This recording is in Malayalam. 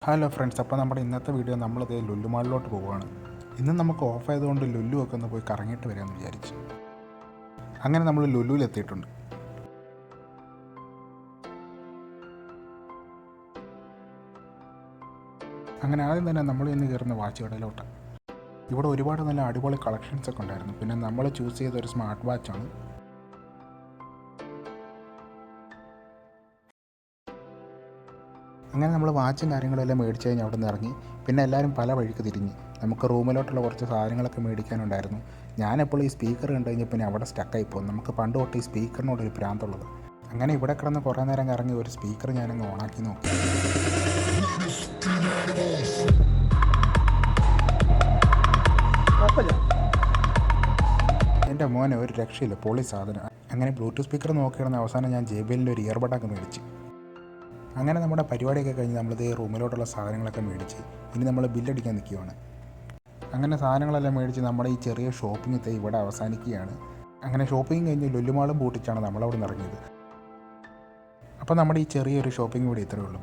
ഹലോ ഫ്രണ്ട്സ്, അപ്പോൾ നമ്മുടെ ഇന്നത്തെ വീഡിയോ നമ്മളിത് ലുലു മാളിലോട്ട് പോവുകയാണ്. ഇന്ന് നമുക്ക് ഓഫ് ആയതുകൊണ്ട് ലുലു ഒക്കെ ഒന്ന് പോയി കറങ്ങിയിട്ട് വരാമെന്ന് വിചാരിച്ചു. അങ്ങനെ നമ്മൾ ലുലുവിലെത്തിയിട്ടുണ്ട്. അങ്ങനെ ആദ്യം തന്നെ നമ്മൾ ഇന്ന് കയറുന്ന വാച്ച് കടയിലോട്ടാണ്. ഇവിടെ ഒരുപാട് നല്ല അടിപൊളി കളക്ഷൻസ് ഒക്കെ ഉണ്ടായിരുന്നു. പിന്നെ നമ്മൾ ചൂസ് ചെയ്ത ഒരു സ്മാർട്ട് വാച്ചാണ്. അങ്ങനെ നമ്മൾ വാച്ചും കാര്യങ്ങളെല്ലാം മേടിച്ച് കഴിഞ്ഞ് അവിടെ നിന്ന് ഇറങ്ങി. പിന്നെ എല്ലാവരും പല വഴിക്ക് തിരിഞ്ഞ് നമുക്ക് റൂമിലോട്ടുള്ള കുറച്ച് സാധനങ്ങളൊക്കെ മേടിക്കാനുണ്ടായിരുന്നു. ഞാനെപ്പോൾ ഈ സ്പീക്കർ കണ്ടു കഴിഞ്ഞാൽ പിന്നെ അവിടെ സ്റ്റക്കായി പോകും. നമുക്ക് പണ്ട് തൊട്ട് ഈ സ്പീക്കറിനോടൊരു ഭ്രാന്തുള്ളത്. അങ്ങനെ ഇവിടെ കിടന്ന് കുറേ നേരം ഇറങ്ങി ഒരു സ്പീക്കർ ഞാനങ്ങ് ഓണാക്കി നോക്കി. എൻ്റെ മോനെ ഒരു രക്ഷയില്ല, പൊളി സാധനം. അങ്ങനെ ബ്ലൂടൂത്ത് സ്പീക്കർ നോക്കിയിടുന്ന അവസാനം ഞാൻ JBLൻ്റെ ഒരു ഇയർബഡൊക്കെ മേടിച്ചു. അങ്ങനെ നമ്മുടെ പരിപാടിയൊക്കെ കഴിഞ്ഞ് നമ്മളിത് റൂമിലോട്ടുള്ള സാധനങ്ങളൊക്കെ മേടിച്ച് ഇനി നമ്മൾ ബില്ലടിക്കാൻ നിൽക്കുകയാണ്. അങ്ങനെ സാധനങ്ങളെല്ലാം മേടിച്ച് നമ്മുടെ ഈ ചെറിയ ഷോപ്പിംഗ് ഇവിടെ അവസാനിക്കുകയാണ്. അങ്ങനെ ഷോപ്പിംഗ് കഴിഞ്ഞ് ലുലുമാളും പൂട്ടിച്ചാണ് നമ്മളവിടെ നിന്ന് ഇറങ്ങിയത്. അപ്പോൾ നമ്മുടെ ഈ ചെറിയൊരു ഷോപ്പിംഗ് ഇവിടെ ഇത്രയേ ഉള്ളൂ.